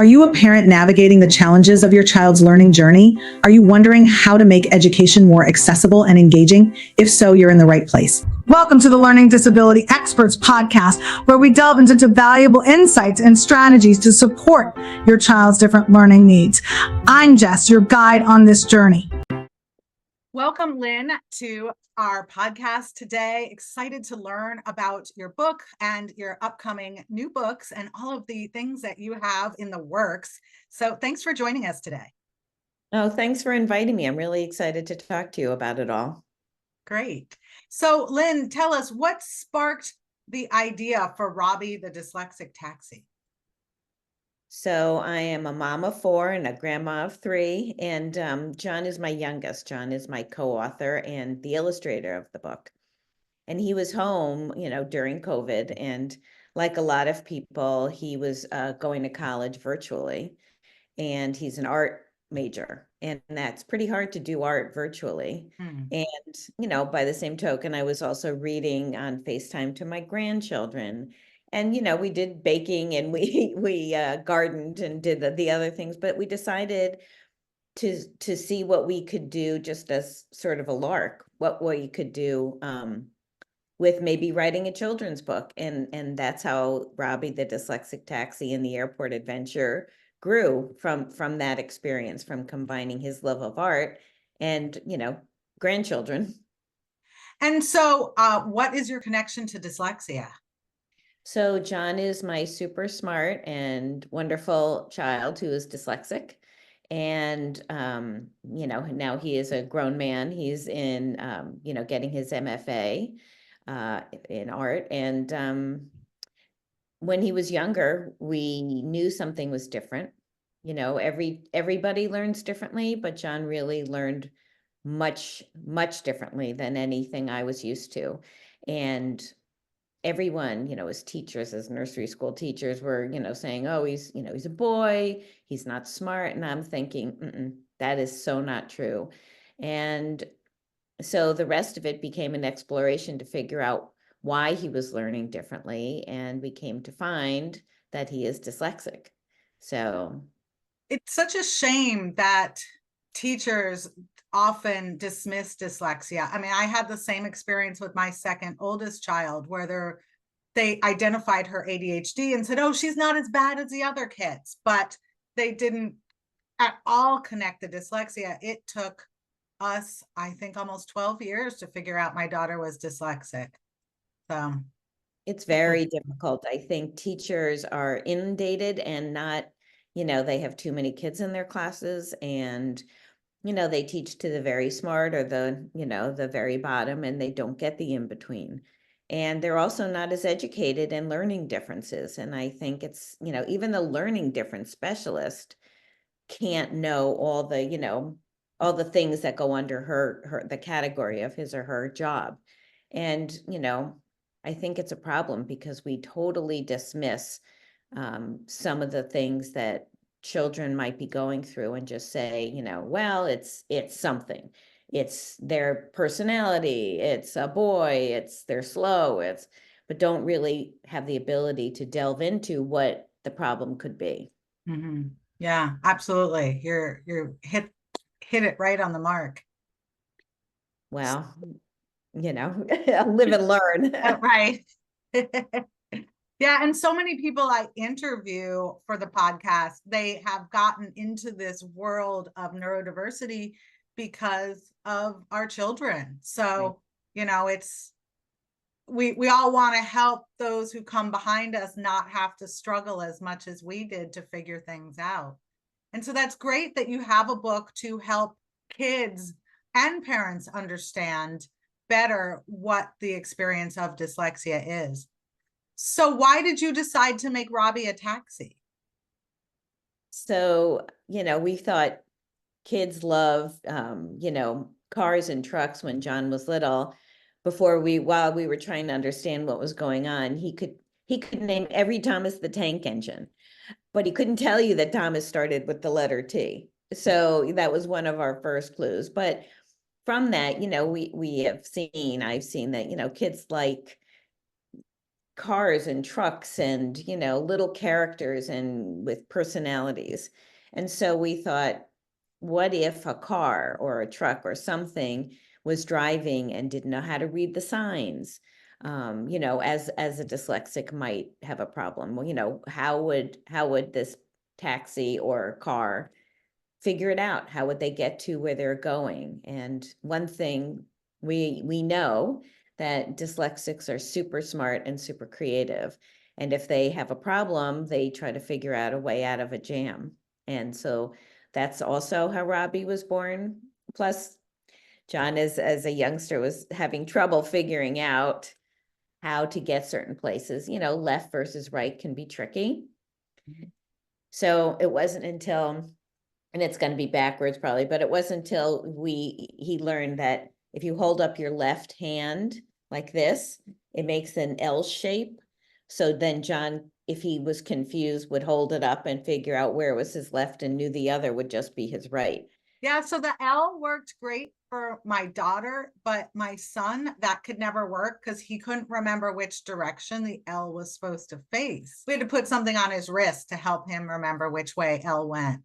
Are you a parent navigating the challenges of your child's learning journey? Are you wondering how to make education more accessible and engaging? If so, you're in the right place. Welcome to the Learning Disability Experts podcast, where we delve into valuable insights and strategies to support your child's different learning needs. I'm Jess, your guide on this journey. Welcome, Lynn, to our podcast today. Excited to learn about your book and your upcoming new books and all of the things that you have in the works. So thanks for joining us today. Oh, thanks for inviting me. I'm really excited to talk to you about it all. Great. So Lynn, tell us what sparked the idea for Robby the Dyslexic Taxi? So I am a mom of 4 and a grandma of 3, and John is my youngest. John is my co-author and the illustrator of the book. And he was home, during COVID, and like a lot of people, he was going to college virtually, and he's an art major, and that's pretty hard to do art virtually. And by the same token, I was also reading on FaceTime to my grandchildren. And we did baking, and we gardened and did the other things, but we decided to see what we could do just as sort of a lark, what we could do with maybe writing a children's book. And that's how Robby the Dyslexic Taxi and the Airport Adventure grew from that experience, from combining his love of art and grandchildren. And so what is your connection to dyslexia? So John is my super smart and wonderful child who is dyslexic. And, now he is a grown man. He's in, getting his MFA in art. And when he was younger, we knew something was different. Everybody learns differently, but John really learned much, much differently than anything I was used to. And everyone, as teachers, as nursery school teachers, were, saying, oh, he's a boy, he's not smart. And I'm thinking, that is so not true. And so the rest of it became an exploration to figure out why he was learning differently. And we came to find that he is dyslexic. So it's such a shame that teachers often dismiss dyslexia. I mean, I had the same experience with my second oldest child, where they identified her ADHD and said, oh, she's not as bad as the other kids, but they didn't at all connect the dyslexia. It took us, I think, almost 12 years to figure out my daughter was dyslexic. So it's very difficult. I think teachers are inundated and not, they have too many kids in their classes, and they teach to the very smart or the very bottom, and they don't get the in between. And they're also not as educated in learning differences. And I think it's, even the learning difference specialist can't know all the things that go under the category of his or her job. And, I think it's a problem because we totally dismiss some of the things that children might be going through and just say, well, it's something. It's their personality, it's a boy, they're slow, but don't really have the ability to delve into what the problem could be. Mm-hmm. Yeah, absolutely. You're hit it right on the mark. Well, live and learn. Right. Yeah, and so many people I interview for the podcast, they have gotten into this world of neurodiversity because of our children. So, right. It's we all want to help those who come behind us not have to struggle as much as we did to figure things out. And so that's great that you have a book to help kids and parents understand better what the experience of dyslexia is. So why did you decide to make Robby a taxi? So, we thought kids love, cars and trucks when John was little. While we were trying to understand what was going on, he could name every Thomas the Tank Engine, but he couldn't tell you that Thomas started with the letter T. So that was one of our first clues. But from that, I've seen that, kids like cars and trucks and, little characters and with personalities. And so we thought, what if a car or a truck or something was driving and didn't know how to read the signs? As a dyslexic might have a problem. Well, how would this taxi or car figure it out? How would they get to where they're going? And one thing we know that dyslexics are super smart and super creative. And if they have a problem, they try to figure out a way out of a jam. And so that's also how Robby was born. Plus, John, as a youngster, was having trouble figuring out how to get certain places. Left versus right can be tricky. So it wasn't until, and it's going to be backwards probably, but it wasn't until he learned that if you hold up your left hand like this, it makes an L shape. So then John, if he was confused, would hold it up and figure out where was his left and knew the other would just be his right. Yeah, so the L worked great for my daughter, but my son, that could never work because he couldn't remember which direction the L was supposed to face. We had to put something on his wrist to help him remember which way L went.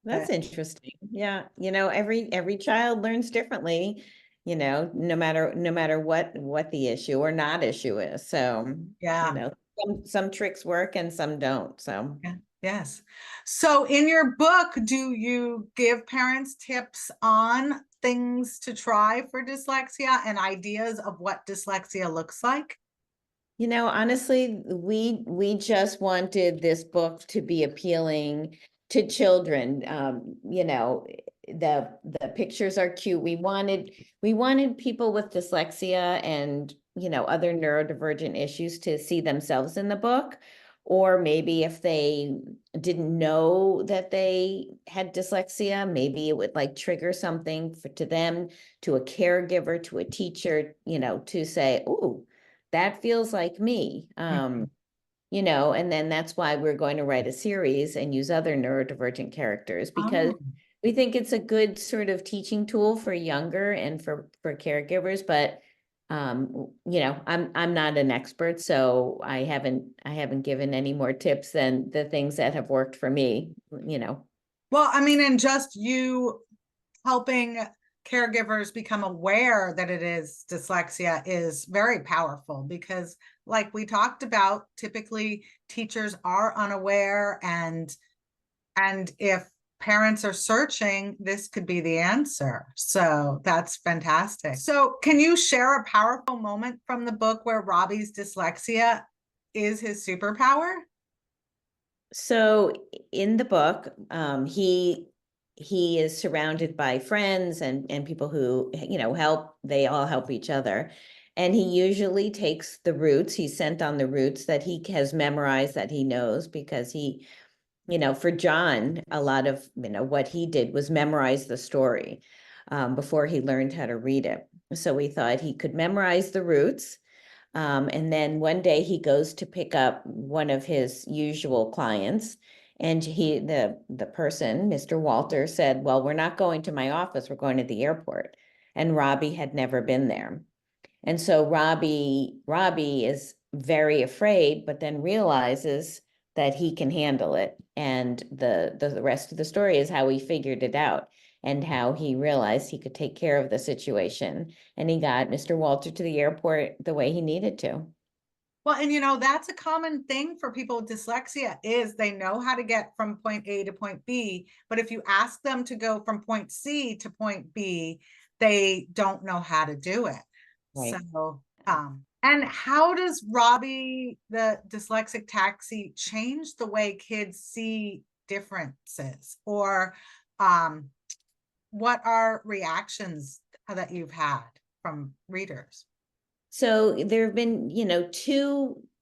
That's interesting. Yeah, every child learns differently, no matter what the issue or not issue is. So, Yeah. Some tricks work and some don't. So, Yeah. Yes. So in your book, do you give parents tips on things to try for dyslexia and ideas of what dyslexia looks like? Honestly, we just wanted this book to be appealing to children. The pictures are cute. We wanted people with dyslexia and, other neurodivergent issues to see themselves in the book. Or maybe if they didn't know that they had dyslexia, maybe it would like trigger something to them, to a caregiver, to a teacher, to say, "Ooh, that feels like me." And then that's why we're going to write a series and use other neurodivergent characters, because Oh. we think it's a good sort of teaching tool for younger and for caregivers. But I'm not an expert, so I haven't given any more tips than the things that have worked for me. Well, I mean, and just you helping caregivers become aware that it is dyslexia is very powerful because, like we talked about, typically teachers are unaware, and if parents are searching, this could be the answer. So that's fantastic. So can you share a powerful moment from the book where Robby's dyslexia is his superpower? So in the book, he is surrounded by friends and people who, help. They all help each other. And he usually takes the routes. He's sent on the routes that he has memorized, that he knows, because he, for John, a lot of, what he did was memorize the story before he learned how to read it. So we thought he could memorize the routes. And then one day he goes to pick up one of his usual clients, and the person, Mr. Walter, said, "Well, we're not going to my office, we're going to the airport." And Robby had never been there. And so Robby is very afraid, but then realizes that he can handle it. And the rest of the story is how he figured it out and how he realized he could take care of the situation. And he got Mr. Walter to the airport the way he needed to. Well, and that's a common thing for people with dyslexia is they know how to get from point A to point B, but if you ask them to go from point C to point B, they don't know how to do it. Right. So, and how does Robby the Dyslexic Taxi change the way kids see differences, or what are reactions that you've had from readers? So there have been,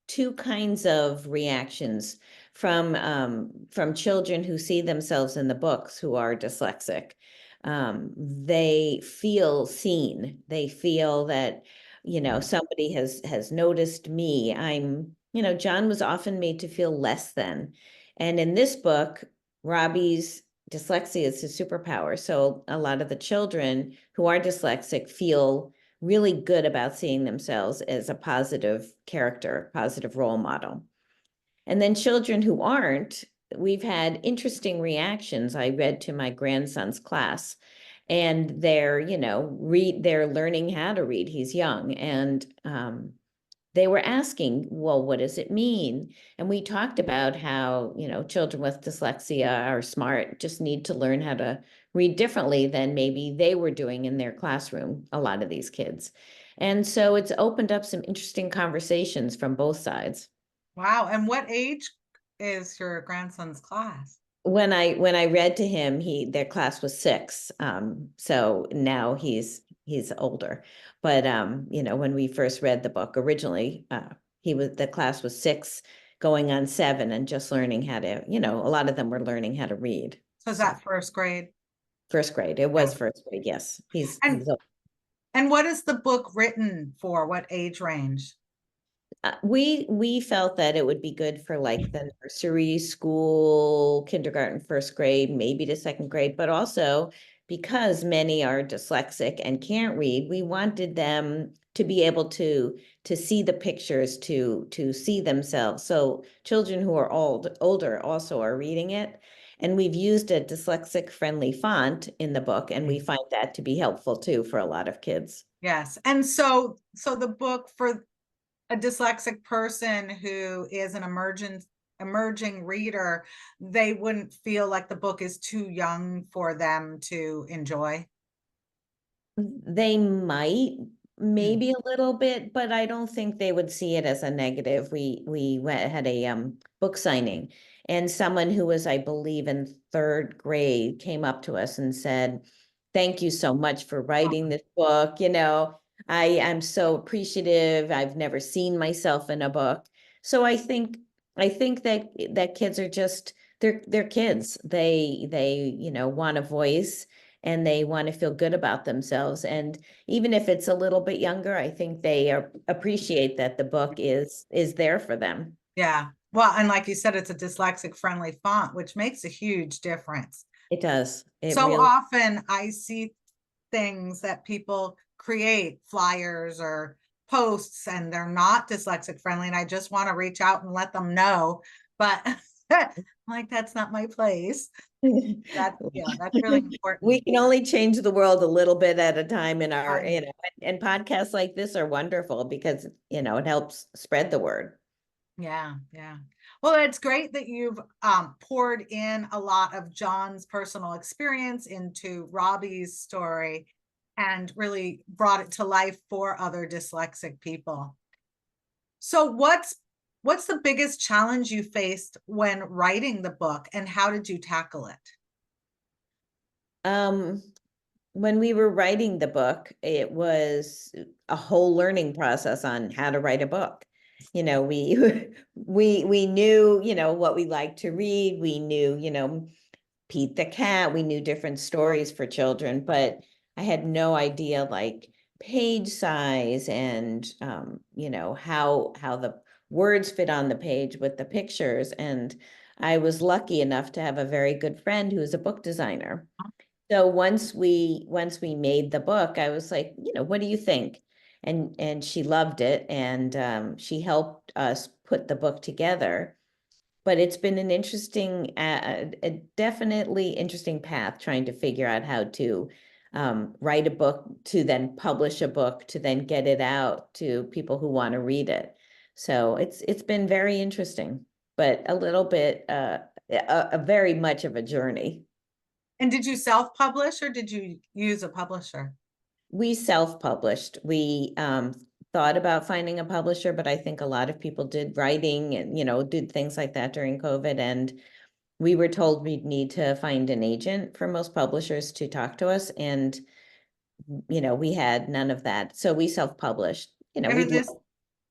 two kinds of reactions from children who see themselves in the books who are dyslexic. They feel seen. They feel that, somebody has noticed me. John was often made to feel less than. And in this book, Robby's dyslexia is his superpower. So a lot of the children who are dyslexic feel really good about seeing themselves as a positive character, positive role model. And then children who aren't, we've had interesting reactions. I read to my grandson's class, and they're, they're learning how to read. He's young, and they were asking, well, what does it mean? And we talked about how, children with dyslexia are smart, just need to learn how to read differently than maybe they were doing in their classroom, a lot of these kids. And so it's opened up some interesting conversations from both sides. Wow. And what age is your grandson's class? When I read to him, their class was 6. So now he's older. But when we first read the book originally, the class was 6 going on 7 and just learning how to, a lot of them were learning how to read. So is that first grade? First grade. It was first grade, yes. And what is the book written for? What age range? We felt that it would be good for like the nursery school, kindergarten, first grade, maybe to second grade, but also because many are dyslexic and can't read, we wanted them to be able to see the pictures, to see themselves. So children who are older also are reading it. And we've used a dyslexic friendly font in the book, and we find that to be helpful too for a lot of kids. Yes. And so the book for a dyslexic person who is an emerging reader, they wouldn't feel like the book is too young for them to enjoy. They might, maybe a little bit, but I don't think they would see it as a negative. We had a book signing, and someone who was, I believe, in 3rd grade came up to us and said, "Thank you so much for writing this book. I'm so appreciative. I've never seen myself in a book." So I think that kids are just, they're kids. They want a voice, and they want to feel good about themselves. And even if it's a little bit younger, I think they appreciate that the book is there for them. Yeah. Well, and like you said, it's a dyslexic friendly font, which makes a huge difference. It does. So really often I see things that people create, flyers or posts, and they're not dyslexic friendly, and I just want to reach out and let them know, but like, that's not my place. That's really important. We can only change the world a little bit at a time in our, Right. and podcasts like this are wonderful because, it helps spread the word. Yeah. Well, it's great that you've poured in a lot of John's personal experience into Robby's story and really brought it to life for other dyslexic people. So what's the biggest challenge you faced when writing the book, and how did you tackle it? When we were writing the book, it was a whole learning process on how to write a book. We we knew, what we liked to read. We knew, Pete the cat. We knew different stories for children, but I had no idea like page size and how the words fit on the page with the pictures. And I was lucky enough to have a very good friend who's a book designer. So once we made the book, I was like, what do you think? And she loved it, and she helped us put the book together. But it's been an interesting, a definitely interesting path trying to figure out how to write a book, to then publish a book, to then get it out to people who want to read it. So it's been very interesting, but a little bit, a very much of a journey. And did you self-publish or did you use a publisher? We self-published. We thought about finding a publisher, but I think a lot of people did writing and, did things like that during COVID. And we were told we'd need to find an agent for most publishers to talk to us. And, we had none of that. So we self-published. And in this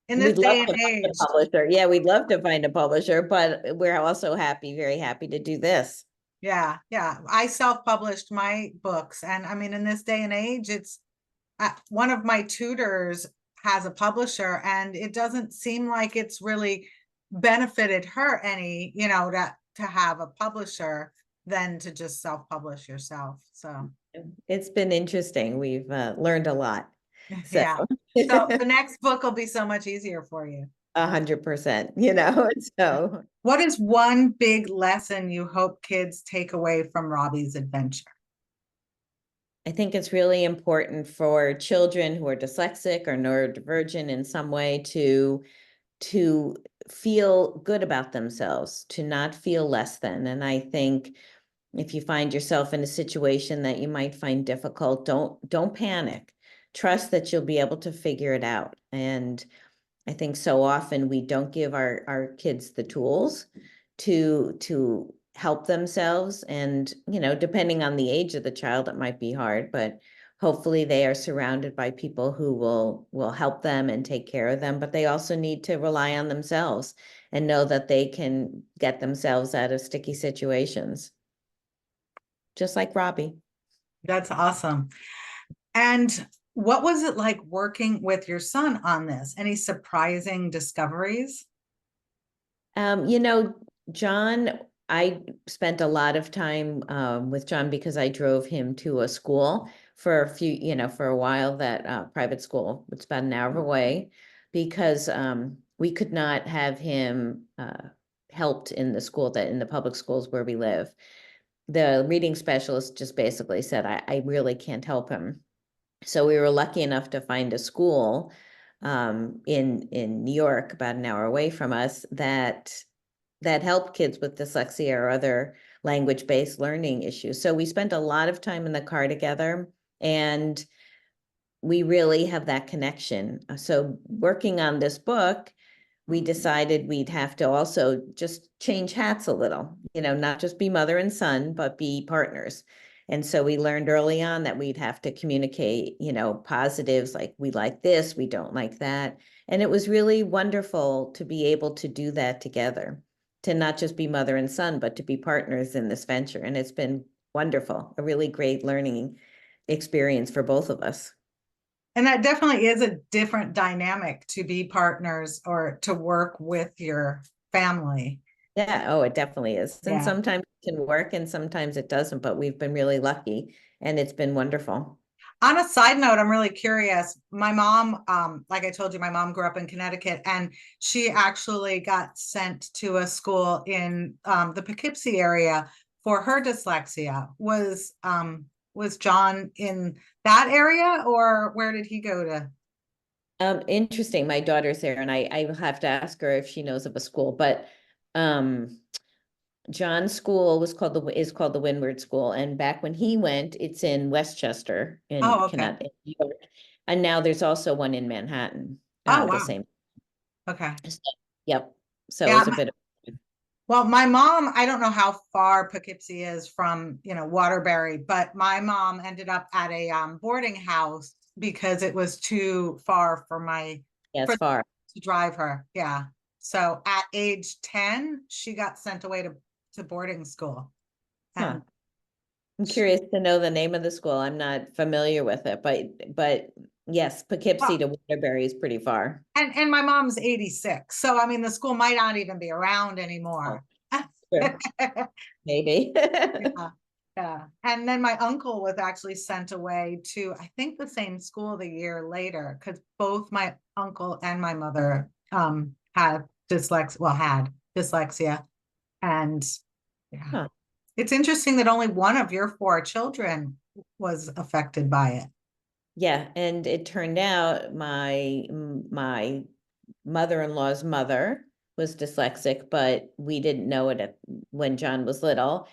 we'd love day to and find a age, publisher. Yeah, we'd love to find a publisher, but we're also very happy to do this. yeah, I self-published my books, and I mean, in this day and age, it's one of my tutors has a publisher, and it doesn't seem like it's really benefited her any, to have a publisher than to just self-publish yourself. So It's been interesting. We've learned a lot. So Yeah. So the next book will be so much easier for you. 100%, you know, so What is one big lesson you hope kids take away from Robby's adventure? I think it's really important for children who are dyslexic or neurodivergent in some way to feel good about themselves, to not feel less than. And I think if you find yourself in a situation that you might find difficult, don't panic. Trust that you'll be able to figure it out. And I think so often we don't give our kids the tools to help themselves. And, you know, depending on the age of the child, it might be hard, but hopefully they are surrounded by people who will help them and take care of them. But they also need to rely on themselves and know that they can get themselves out of sticky situations, just like Robby. That's awesome. And what was it like working with your son on this? Any surprising discoveries? You know, John, I spent a lot of time with John because I drove him to a school for a few, you know, for a while, that private school, it's about an hour away, because we could not have him helped in the school, that in the public schools where we live. The reading specialist just basically said, I really can't help him. So we were lucky enough to find a school in New York, about an hour away from us, that help kids with dyslexia or other language-based learning issues. So we spent a lot of time in the car together, and we really have that connection. So working on this book, we decided we'd have to also just change hats a little, you know, not just be mother and son, but be partners. And so we learned early on that we'd have to communicate, you know, positives, like we like this, we don't like that. And it was really wonderful to be able to do that together, to not just be mother and son, but to be partners in this venture. And it's been wonderful, a really great learning experience for both of us. And that definitely is a different dynamic to be partners or to work with your family. Yeah, oh, it definitely is. And Yeah. sometimes it can work and sometimes it doesn't, but we've been really lucky and it's been wonderful. On a side note, I'm really curious. My mom, like I told you, my mom grew up in Connecticut, and she actually got sent to a school in the Poughkeepsie area for her dyslexia. Was John in that area, or where did he go to? Interesting. My daughter's there and I will have to ask her if she knows of a school, but um John's school is called the Windward School. And back when he went, it's in Westchester in Oh, okay. Connecticut, New York. And now there's also one in Manhattan, Oh, the wow. same. Okay. So, yep. So Yeah. it's a bit of, Well, my mom, I don't know how far Poughkeepsie is from, Waterbury, but my mom ended up at a boarding house because it was too far for yeah, for it's far. to drive her. Yeah. So at age 10, she got sent away to boarding school. Huh. And I'm curious to know the name of the school. I'm not familiar with it, but yes, Poughkeepsie well, to Waterbury is pretty far. and my mom's 86. So I mean the school might not even be around Oh, anymore. sure, maybe. Yeah, yeah. And then my uncle was actually sent away to, I think, the same school the year later, because both my uncle and my mother had dyslexia. And yeah, Huh. it's interesting that only one of your four children was affected by it. Yeah, and it turned out my mother-in-law's mother was dyslexic, but we didn't know it when John was little.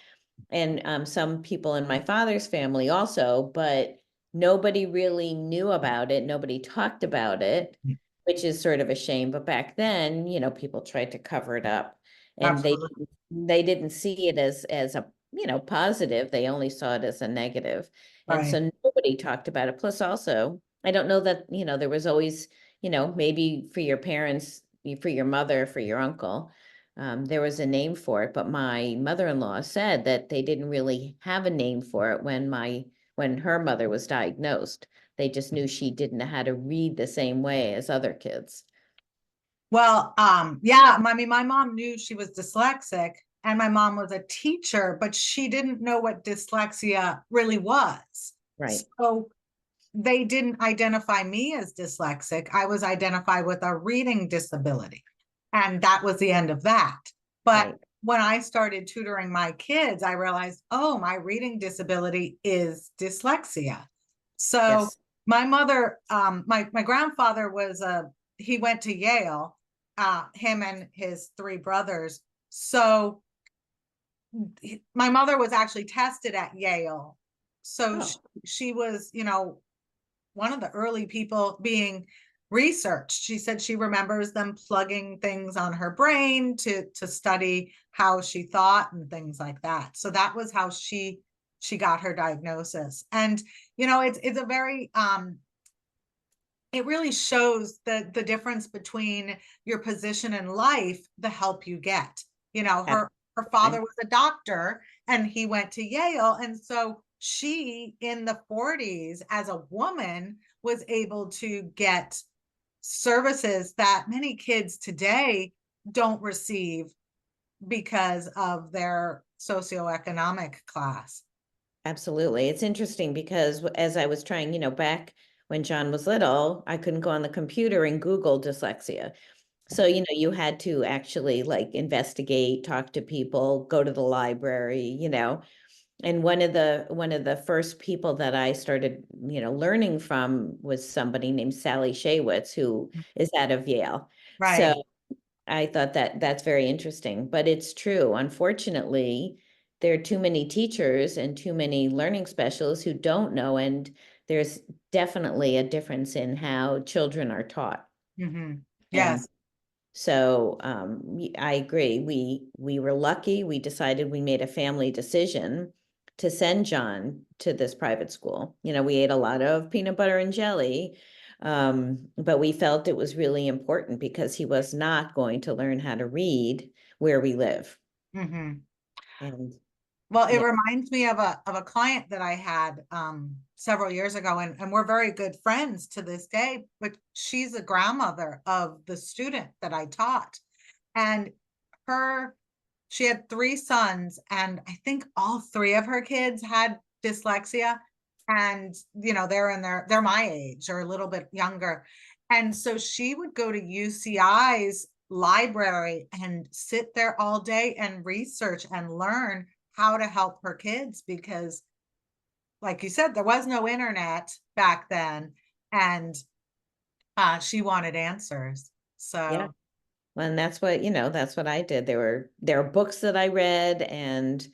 And some people in my father's family also, but nobody really knew about it. Nobody talked about it, which is sort of a shame. But back then, you know, people tried to cover it up, and Absolutely. they didn't see it as a, you know, positive. They only saw it as a negative, and Right. so nobody talked about it. Plus, also, I don't know that, you know, there was always, you know, maybe for your parents, for your mother, for your uncle, there was a name for it, but my mother-in-law said that they didn't really have a name for it when her mother was diagnosed. They just knew she didn't know how to read the same way as other kids. Well, yeah, I mean, my mom knew she was dyslexic, and my mom was a teacher, but she didn't know what dyslexia really was. Right. So they didn't identify me as dyslexic. I was identified with a reading disability. And that was the end of that. But Right. when I started tutoring my kids, I realized, oh, my reading disability is dyslexia. So Yes. my mother, my grandfather he went to Yale, him and his three brothers. So my mother was actually tested at Yale. So Oh, she was, one of the early people being researched. She said she remembers them plugging things on her brain to study how she thought and things like that. So that was how she got her diagnosis. And it's a very it really shows the difference between your position in life, the help you get. Her father absolutely. was a doctor and he went to Yale. And so she, in the 40s, as a woman, was able to get services that many kids today don't receive because of their socioeconomic class. Absolutely. It's interesting because as I was trying, back when John was little, I couldn't go on the computer and Google dyslexia. So, you had to actually like investigate, talk to people, go to the library. And one of the first people that I started, learning from was somebody named Sally Shaywitz, who is out of Yale. So Right. I thought that that's very interesting, but it's true. Unfortunately, there are too many teachers and too many learning specialists who don't know, and there's definitely a difference in how children are taught. Mm-hmm. And Yes. so I agree. We were lucky. We decided we made a family decision to send John to this private school. We ate a lot of peanut butter and jelly, but we felt it was really important because he was not going to learn how to read where we live. Mm-hmm. And Well, it yeah, reminds me of a client that I had several years ago, and we're very good friends to this day, but she's a grandmother of the student that I taught. And her she had three sons, and I think all three of her kids had dyslexia. And they're my age or a little bit younger. And so she would go to UCI's library and sit there all day and research and learn how to help her kids because, like you said, there was no internet back then. And she wanted answers. yeah. So Well, and that's what I did. There are books that I read, and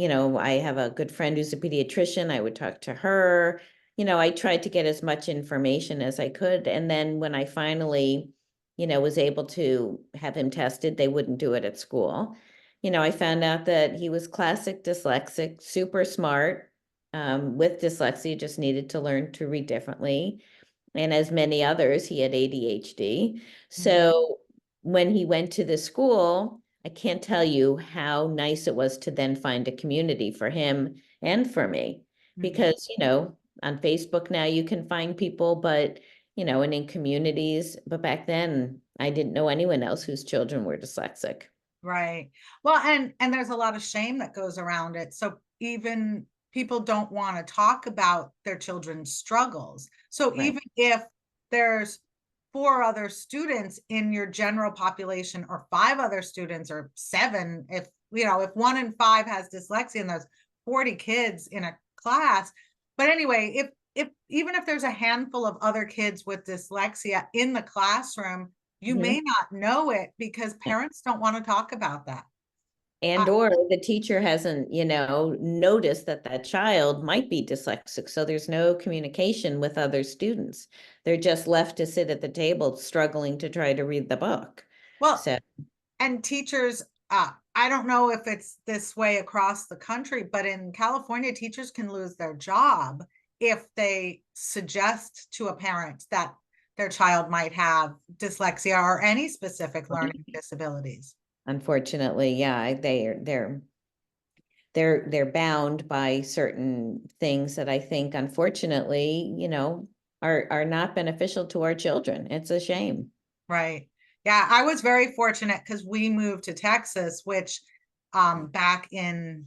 I have a good friend who's a pediatrician. I would talk to her. I tried to get as much information as I could, and then when I finally, was able to have him tested, they wouldn't do it at school. I found out that he was classic dyslexic, super smart, with dyslexia, just needed to learn to read differently. And as many others, he had ADHD. So when he went to the school, I can't tell you how nice it was to then find a community for him and for me. mhm. Because, on Facebook now you can find people, but, and in communities, but back then I didn't know anyone else whose children were dyslexic. Right. Well, and there's a lot of shame that goes around it. So even people don't want to talk about their children's struggles. So Right. even if there's four other students in your general population or five other students or seven, if 1 in 5 has dyslexia and there's 40 kids in a class. But anyway, if even if there's a handful of other kids with dyslexia in the classroom, you may Mhm. not know it because parents don't want to talk about that. And Uh, or the teacher hasn't, noticed that that child might be dyslexic. So there's no communication with other students. They're just left to sit at the table struggling to try to read the book. well, So, and teachers, I don't know if it's this way across the country, but in California, teachers can lose their job if they suggest to a parent that their child might have dyslexia or any specific learning disabilities. unfortunately, yeah, they're bound by certain things that I think unfortunately, are not beneficial to our children. It's a shame. Right. Yeah, I was very fortunate because we moved to Texas, which back in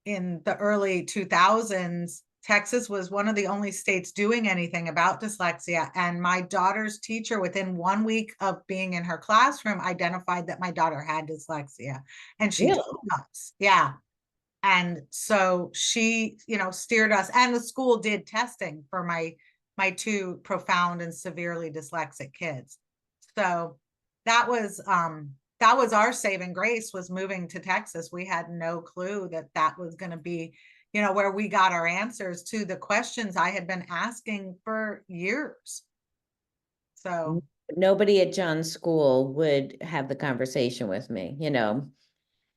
the early 2000s, Texas was one of the only states doing anything about dyslexia. And my daughter's teacher, within 1 week of being in her classroom, identified that my daughter had dyslexia. And she Really? told us, yeah. And so she, steered us, and the school did testing for my two profound and severely dyslexic kids. So that was our saving grace, was moving to Texas. We had no clue that that was going to be, where we got our answers to the questions I had been asking for years. So Nobody at John's school would have the conversation with me,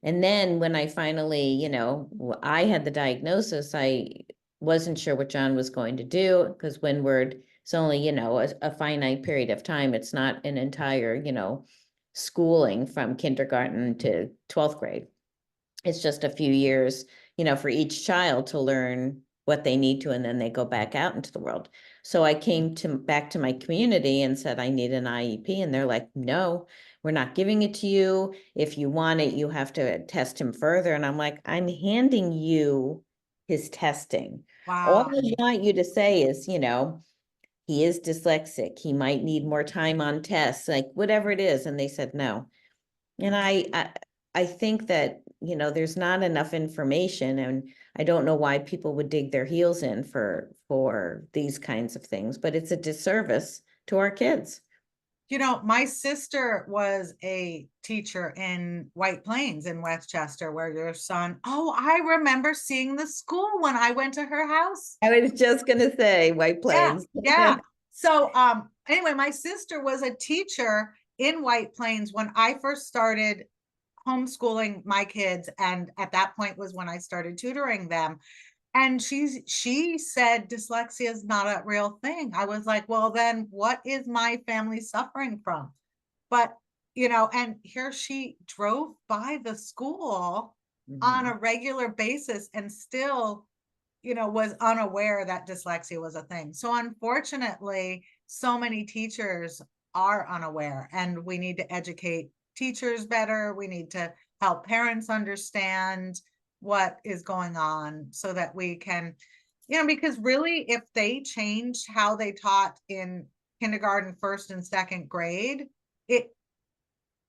And then when I finally, I had the diagnosis, I wasn't sure what John was going to do, because Windward is only, a finite period of time. It's not an entire, schooling from kindergarten to 12th grade. It's just a few years, for each child to learn what they need to, and then they go back out into the world. So I came back to my community and said, I need an IEP. And they're like, no, we're not giving it to you. If you want it, you have to test him further. And I'm like, I'm handing you his testing. All wow. I want you to say is, he is dyslexic. He might need more time on tests, like whatever it is. And they said no. And I think that, there's not enough information, and I don't know why people would dig their heels in for these kinds of things, but it's a disservice to our kids. My sister was a teacher in White Plains in Westchester, where your son, oh, I remember seeing the school when I went to her house. I was just gonna say White Yeah, Plains. yeah. So anyway, my sister was a teacher in White Plains when I first started homeschooling my kids, and at that point was when I started tutoring them. And she said dyslexia is not a real thing. I was like, well, then what is my family suffering from? But and here she drove by the school on Mhm. a regular basis and still was unaware that dyslexia was a thing. So unfortunately, so many teachers are unaware, and we need to educate teachers better. We need to help parents understand what is going on, so that we can, because really, if they changed how they taught in kindergarten, first and second grade, it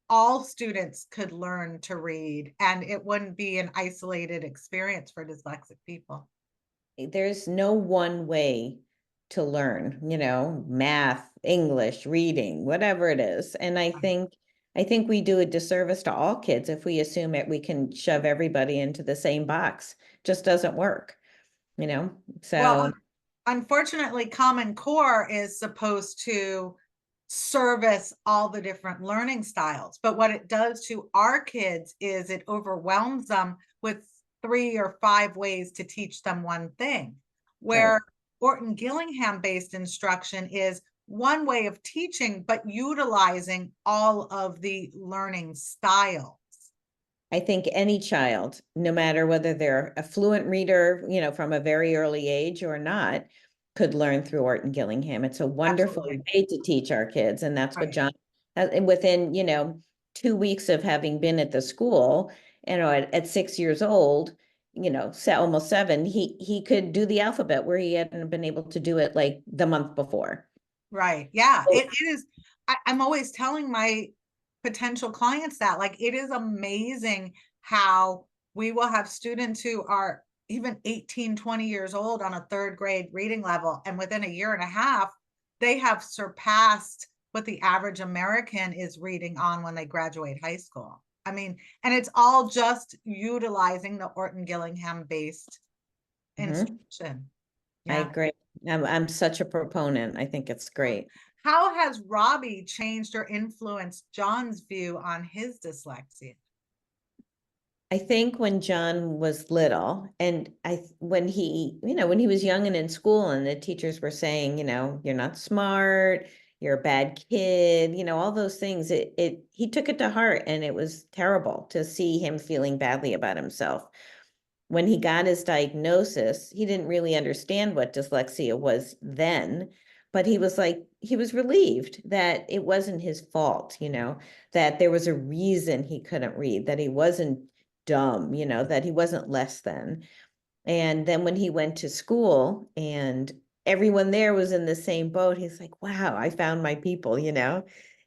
all students could learn to read, and it wouldn't be an isolated experience for dyslexic people. There's no one way to learn, math, English, reading, whatever it is. And I think we do a disservice to all kids if we assume that we can shove everybody into the same box. Just doesn't work, Well, so unfortunately, Common Core is supposed to service all the different learning styles. But what it does to our kids is it overwhelms them with 3 or 5 ways to teach them one thing, right. where Orton Gillingham based instruction is one way of teaching, but utilizing all of the learning styles. I think any child, no matter whether they're a fluent reader, from a very early age or not, could learn through Orton Gillingham. It's a wonderful Absolutely. way to teach our kids. And that's what Right. John, and within, 2 weeks of having been at the school, at 6 years old, almost 7, he could do the alphabet where he hadn't been able to do it like the month before. Right. Yeah. So, It is. I'm always telling my potential clients that, like, it is amazing how we will have students who are even 18, 20 years old on a third grade reading level, and within a year and a half, they have surpassed what the average American is reading on when they graduate high school. I mean, and it's all just utilizing the Orton Gillingham based mhm, instruction. I Yeah. agree. I'm such a proponent. I think it's great. How has Robby changed or influenced John's view on his dyslexia? I think when John was little, and when he was young and in school, and the teachers were saying, you're not smart, you're a bad kid, all those things, he took it to heart, and it was terrible to see him feeling badly about himself. When he got his diagnosis, he didn't really understand what dyslexia was then, but he was relieved that it wasn't his fault, that there was a reason he couldn't read, that he wasn't dumb, that he wasn't less than. And then when he went to school and everyone there was in the same boat, he's like, wow, I found my people,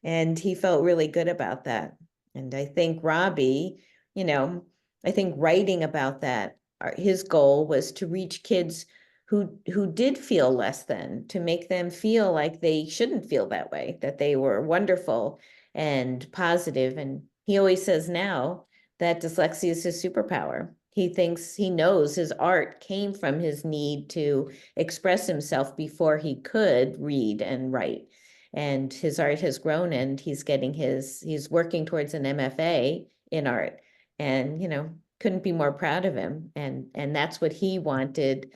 and he felt really good about that. And I think Robby, I think writing about that, his goal was to reach kids who did feel less than, to make them feel like they shouldn't feel that way, that they were wonderful and positive. And he always says now that dyslexia is his superpower. He knows his art came from his need to express himself before he could read and write. And his art has grown, and he's working towards an MFA in art. And, couldn't be more proud of him. And that's what he wanted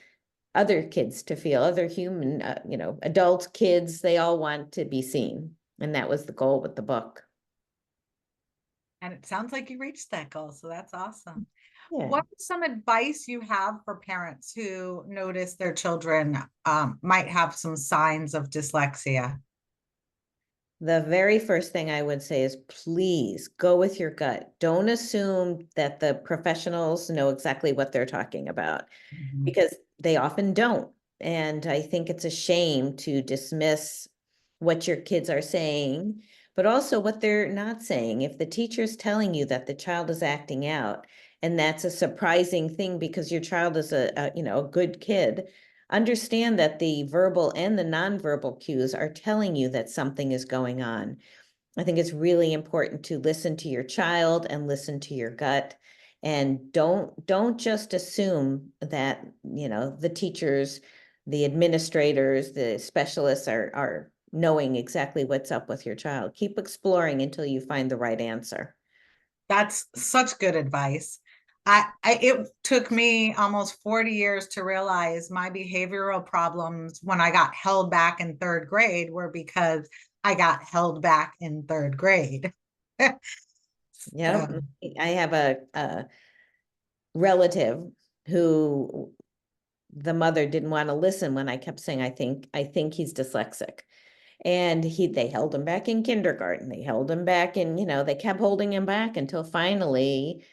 other kids to feel, other human, adults, kids, they all want to be seen. And that was the goal with the book. And it sounds like you reached that goal, so that's awesome. Yeah. What is some advice you have for parents who notice their children might have some signs of dyslexia? The very first thing I would say is please go with your gut. Don't assume that the professionals know exactly what they're talking about, because they often don't. And I think it's a shame to dismiss what your kids are saying, but also what they're not saying. If the teacher's telling you that the child is acting out, and that's a surprising thing because your child is a good kid, understand that the verbal and the nonverbal cues are telling you that something is going on. I think it's really important to listen to your child and listen to your gut, and don't just assume that, the teachers, the administrators, the specialists are knowing exactly what's up with your child. Keep exploring until you find the right answer. That's such good advice. It took me almost 40 years to realize my behavioral problems when I got held back in third grade were because I got held back in third grade. Yeah, I have a relative who the mother didn't want to listen when I kept saying, I think he's dyslexic. And they held him back in kindergarten. They held him back and, they kept holding him back until finally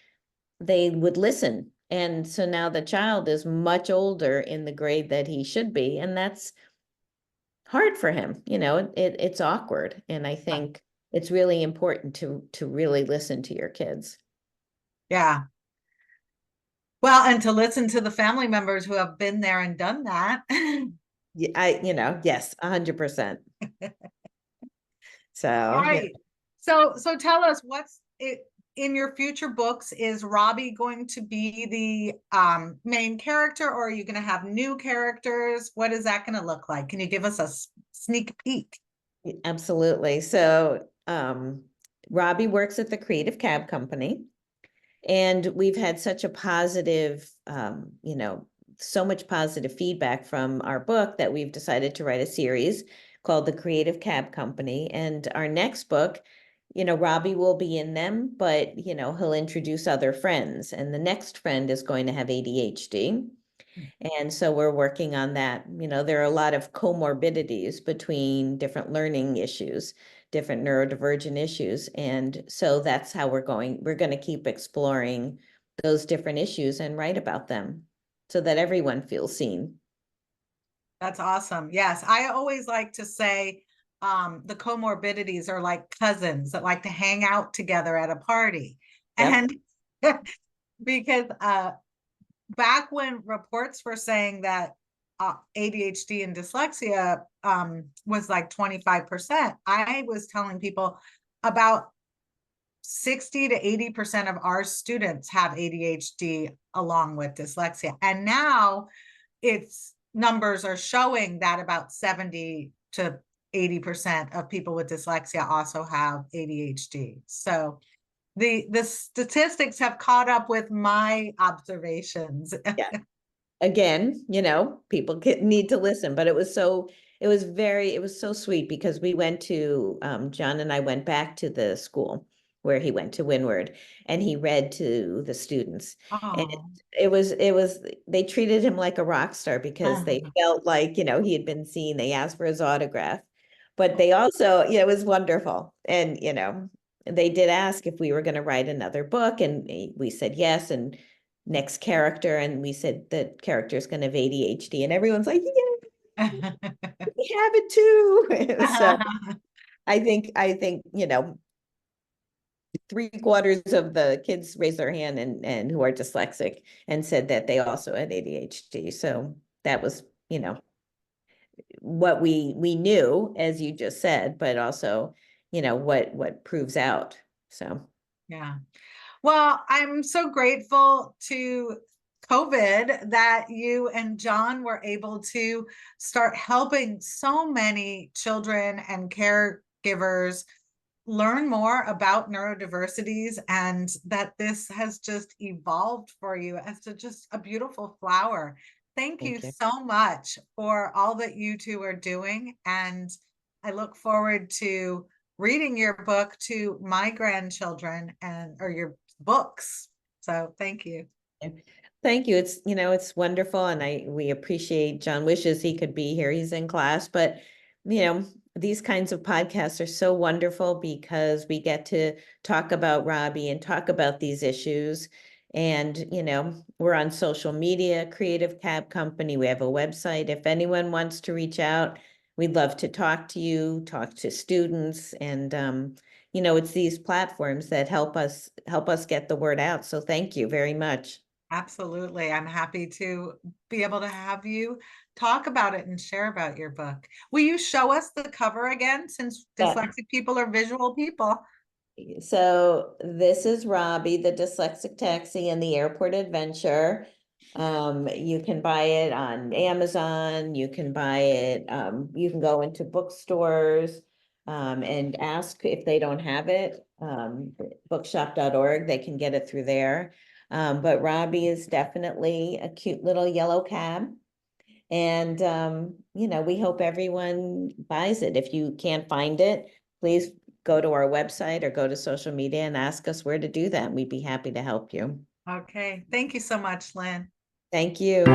they would listen. And so now the child is much older in the grade that he should be. And that's hard for him. It's awkward. And I think it's really important to really listen to your kids. Yeah. Well, and to listen to the family members who have been there and done that. Yeah, yes, 100%. So, All right. So tell us what's it in your future books. Is Robby going to be the main character, or are you going to have new characters? What is that going to look like? Can you give us a sneak peek? absolutely. So, Robby works at the Creative Cab Company, and we've had such a positive, so much positive feedback from our book that we've decided to write a series called The Creative Cab Company. And our next book, Robby will be in them, but, he'll introduce other friends. And the next friend is going to have ADHD. And so we're working on that. There are a lot of comorbidities between different learning issues, different neurodivergent issues. And so that's how we're going to keep exploring those different issues and write about them so that everyone feels seen. That's awesome. Yes, I always like to say the comorbidities are like cousins that like to hang out together at a party. Yep. And because back when reports were saying that ADHD and dyslexia was like 25%, I was telling people about 60 to 80% of our students have ADHD along with dyslexia. And now it's numbers are showing that about 70 to 80% of people with dyslexia also have ADHD. So the statistics have caught up with my observations. Yeah. Again, people need to listen, but it was so sweet because we went to, John and I went back to the school where he went to Windward, and he read to the students. And Oh. they treated him like a rock star because they felt like, he had been seen. They asked for his autograph, but they also, it was wonderful. And, they did ask if we were going to write another book, and we said yes. And next character, and we said the character is going to have ADHD, and everyone's like, yeah, we have it too. So I think, 3/4 of the kids raised their hand and who are dyslexic and said that they also had ADHD. So that was, what we knew, as you just said, but also, what proves out. So Yeah. Well, I'm so grateful to COVID that you and John were able to start helping so many children and caregivers learn more about neurodiversities, and that this has just evolved for you as just a beautiful flower. Thank you thank you. so much for all that you two are doing. And I look forward to reading your book to my grandchildren or your books. So thank you. Thank you. It's wonderful. And we appreciate John wishes he could be here. He's in class, but these kinds of podcasts are so wonderful because we get to talk about Robby and talk about these issues. And, we're on social media, Creative Cab Company. We have a website. If anyone wants to reach out, we'd love to talk to you, talk to students. And, it's these platforms that help us get the word out. So thank you very much. Absolutely. I'm happy to be able to have you talk about it and share about your book. Will you show us the cover again, since Yeah. dyslexic people are visual people? So this is Robby the Dyslexic Taxi and the Airport Adventure. You can buy it on Amazon. You can buy it. You can go into bookstores and ask if they don't have it. Bookshop.org, they can get it through there. But Robby is definitely a cute little yellow cab. And, we hope everyone buys it. If you can't find it, please go to our website or go to social media and ask us where to do that. We'd be happy to help you. Okay. Thank you so much, Lynn. Thank you.